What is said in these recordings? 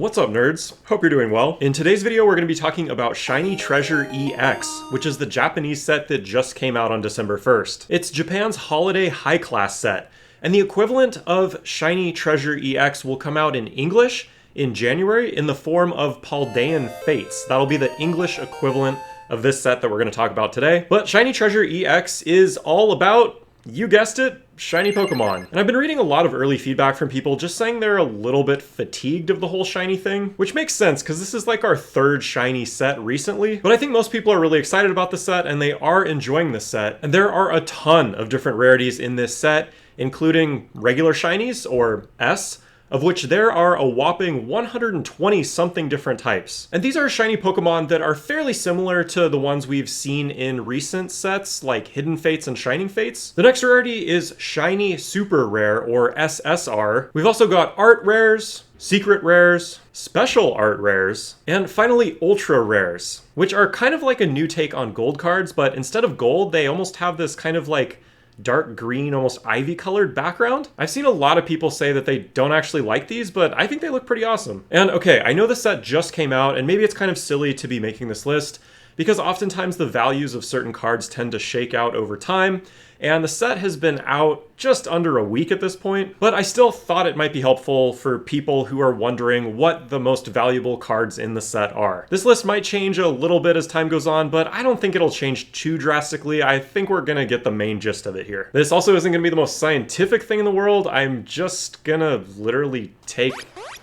What's up, nerds? Hope you're doing well. In today's video, we're going to be talking about Shiny Treasure EX, which is the Japanese set that just came out on December 1st. It's Japan's holiday high-class set, and the equivalent of Shiny Treasure EX will come out in English in January in the form of Paldean Fates. That'll be the English equivalent of this set that we're going to talk about today. But Shiny Treasure EX is all about, you guessed it, shiny Pokemon. And I've been reading a lot of early feedback from people just saying they're a little bit fatigued of the whole shiny thing, which makes sense because this is like our third shiny set recently. But I think most people are really excited about the set and they are enjoying the set. And there are a ton of different rarities in this set, including regular shinies, or S, of which there are a whopping 120 something different types. And these are shiny Pokemon that are fairly similar to the ones we've seen in recent sets like Hidden Fates and Shining Fates. The next rarity is Shiny Super Rare, or SSR. We've also got Art Rares, Secret Rares, Special Art Rares, and finally Ultra Rares, which are kind of like a new take on gold cards, but instead of gold, they almost have this kind of like dark green, almost ivy colored background. I've seen a lot of people say that they don't actually like these, but I think they look pretty awesome. And okay, I know the set just came out and maybe it's kind of silly to be making this list because oftentimes the values of certain cards tend to shake out over time, and the set has been out just under a week at this point, but I still thought it might be helpful for people who are wondering what the most valuable cards in the set are. This list might change a little bit as time goes on, but I don't think it'll change too drastically. I think we're gonna get the main gist of it here. This also isn't gonna be the most scientific thing in the world. I'm just gonna literally take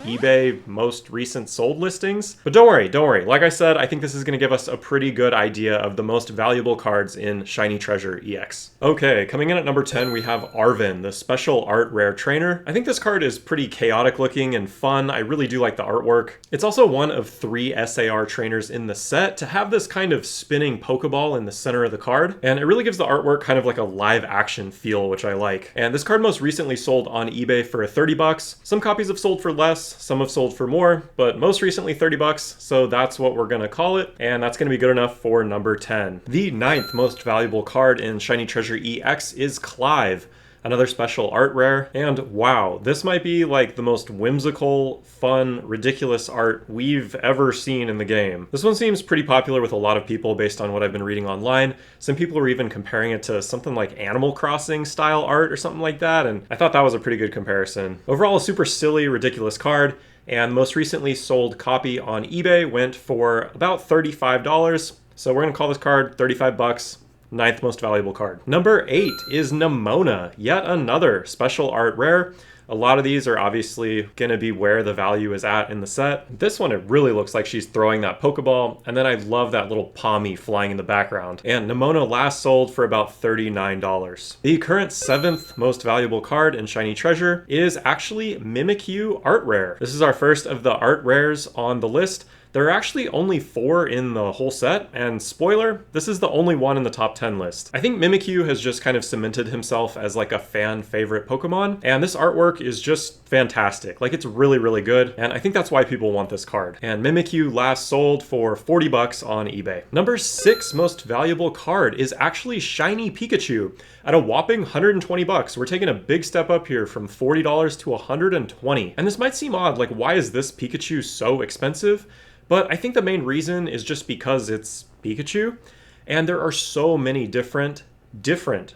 eBay most recent sold listings. But don't worry. Like I said, I think this is going to give us a pretty good idea of the most valuable cards in Shiny Treasure EX. Okay, coming in at number 10, we have Arven, the Special Art Rare Trainer. I think this card is pretty chaotic looking and fun. I really do like the artwork. It's also one of 3 SAR trainers in the set to have this kind of spinning Pokeball in the center of the card. And it really gives the artwork kind of like a live action feel, which I like. And this card most recently sold on eBay for $30. Some copies have sold for less. Some have sold for more, but most recently $30, so that's what we're gonna call it, and that's gonna be good enough for number 10. The 9th most valuable card in Shiny Treasure EX is Clive, another special art rare, and wow, this might be like the most whimsical, fun, ridiculous art we've ever seen in the game. This one seems pretty popular with a lot of people based on what I've been reading online. Some people are even comparing it to something like Animal Crossing style art or something like that, and I thought that was a pretty good comparison. Overall, a super silly, ridiculous card, and the most recently sold copy on eBay went for about $35, so we're gonna call this card $35. 9th most valuable card. Number 8 is Nemona, yet another special art rare. A lot of these are obviously going to be where the value is at in the set. This one, it really looks like she's throwing that Pokeball, and then I love that little Pommy flying in the background. And Nemona last sold for about $39. The current 7th most valuable card in Shiny Treasure is actually Mimikyu Art Rare. This is our first of the art rares on the list. There are actually only 4 in the whole set, and spoiler, this is the only one in the top 10 list. I think Mimikyu has just kind of cemented himself as like a fan favorite Pokemon, and this artwork is just fantastic. Like, it's really, really good, and I think that's why people want this card. And Mimikyu last sold for $40 on eBay. Number 6 most valuable card is actually Shiny Pikachu at a whopping $120. We're taking a big step up here from $40 to $120. And this might seem odd, like why is this Pikachu so expensive? But I think the main reason is just because it's Pikachu, and there are so many different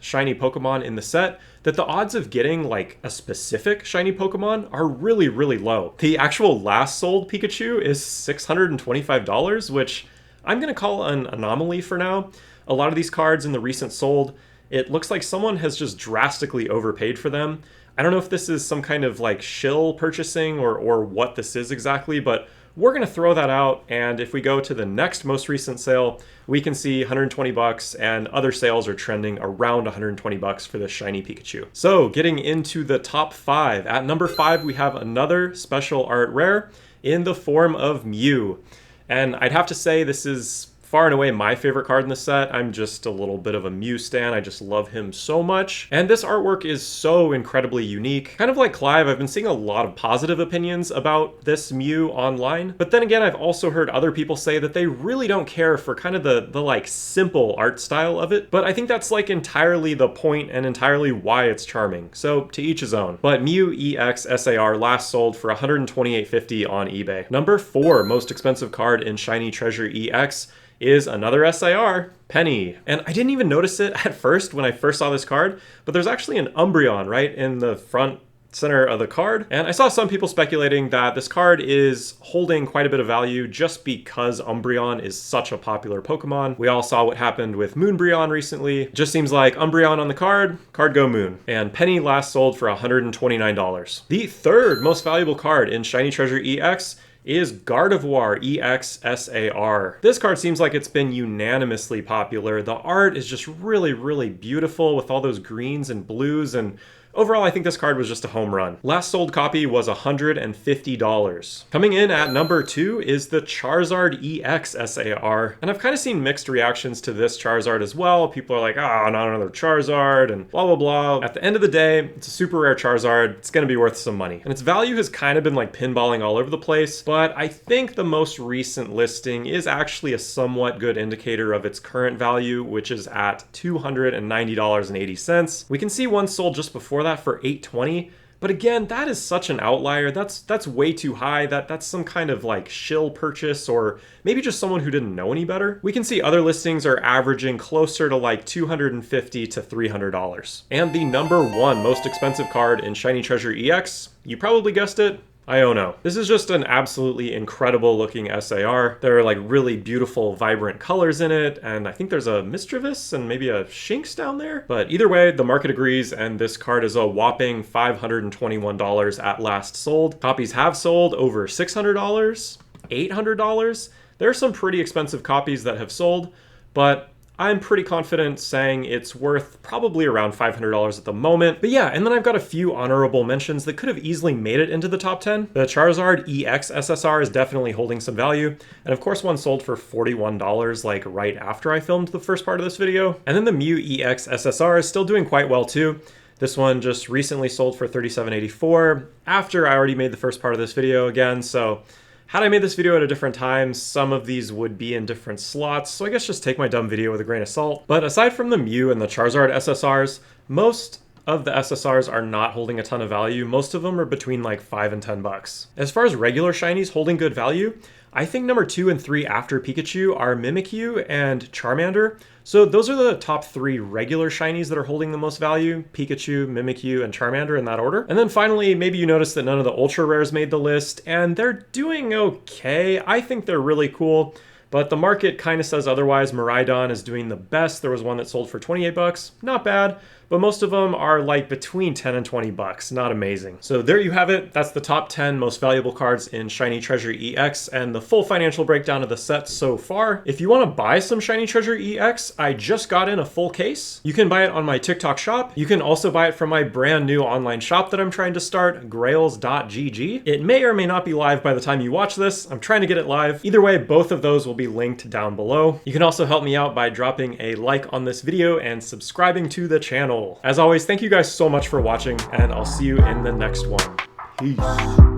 shiny Pokemon in the set that the odds of getting like a specific shiny Pokemon are really, really low. The actual last sold Pikachu is $625, which I'm gonna call an anomaly for now. A lot of these cards in the recent sold, it looks like someone has just drastically overpaid for them. I don't know if this is some kind of like shill purchasing or what this is exactly, but we're going to throw that out, and if we go to the next most recent sale, we can see $120, and other sales are trending around $120 for this shiny Pikachu. So getting into the top 5. At number 5, we have another special art rare in the form of Mew. And I'd have to say this is far and away my favorite card in the set. I'm just a little bit of a Mew stan. I just love him so much. And this artwork is so incredibly unique. Kind of like Clive, I've been seeing a lot of positive opinions about this Mew online. But then again, I've also heard other people say that they really don't care for kind of the like simple art style of it. But I think that's like entirely the point and entirely why it's charming. So to each his own. But Mew EX SAR last sold for $128.50 on eBay. Number 4 most expensive card in Shiny Treasure EX is another SIR, Penny. And I didn't even notice it at first when I first saw this card, but there's actually an Umbreon right in the front center of the card. And I saw some people speculating that this card is holding quite a bit of value just because Umbreon is such a popular Pokemon. We all saw what happened with Moonbreon recently. Just seems like Umbreon on the card go Moon. And Penny last sold for $129. The third most valuable card in Shiny Treasure EX is Gardevoir EX SAR. This card seems like it's been unanimously popular. The art is just really, really beautiful with all those greens and blues, and overall, I think this card was just a home run. Last sold copy was $150. Coming in at number 2 is the Charizard EX SAR. And I've kind of seen mixed reactions to this Charizard as well. People are like, ah, not another Charizard, and blah, blah, blah. At the end of the day, it's a super rare Charizard. It's gonna be worth some money. And its value has kind of been like pinballing all over the place, but I think the most recent listing is actually a somewhat good indicator of its current value, which is at $290.80. We can see one sold just before that for $820, but again, that is such an outlier. That's way too high. That's some kind of like shill purchase, or maybe just someone who didn't know any better. We can see other listings are averaging closer to like $250 to $300. And the number 1 most expensive card in Shiny Treasure EX, you probably guessed it, Iono. This is just an absolutely incredible looking SAR. There are like really beautiful, vibrant colors in it, and I think there's a Mischievous and maybe a Shinx down there. But either way, the market agrees, and this card is a whopping $521 at last sold. Copies have sold over $600, $800. There are some pretty expensive copies that have sold, but I'm pretty confident saying it's worth probably around $500 at the moment. But yeah, and then I've got a few honorable mentions that could have easily made it into the top 10. The Charizard EX SSR is definitely holding some value. And of course, one sold for $41 like right after I filmed the first part of this video. And then the Mew EX SSR is still doing quite well too. This one just recently sold for $37.84 after I already made the first part of this video again. So had I made this video at a different time, some of these would be in different slots, so I guess just take my dumb video with a grain of salt. But aside from the Mew and the Charizard SSRs, most of the SSRs are not holding a ton of value. Most of them are between like $5 and $10. As far as regular shinies holding good value, I think number 2 and 3 after Pikachu are Mimikyu and Charmander. So those are the top 3 regular shinies that are holding the most value: Pikachu, Mimikyu, and Charmander in that order. And then finally, maybe you noticed that none of the ultra rares made the list, and they're doing okay. I think they're really cool, but the market kind of says otherwise. Miraidon is doing the best. There was one that sold for 28 bucks. Not bad, but most of them are like between 10 and 20 bucks. Not amazing. So there you have it. That's the top 10 most valuable cards in Shiny Treasure EX and the full financial breakdown of the set so far. If you want to buy some Shiny Treasure EX, I just got in a full case. You can buy it on my TikTok shop. You can also buy it from my brand new online shop that I'm trying to start, grails.gg. It may or may not be live by the time you watch this. I'm trying to get it live. Either way, both of those will be linked down below. You can also help me out by dropping a like on this video and subscribing to the channel. As always, thank you guys so much for watching, and I'll see you in the next one. Peace.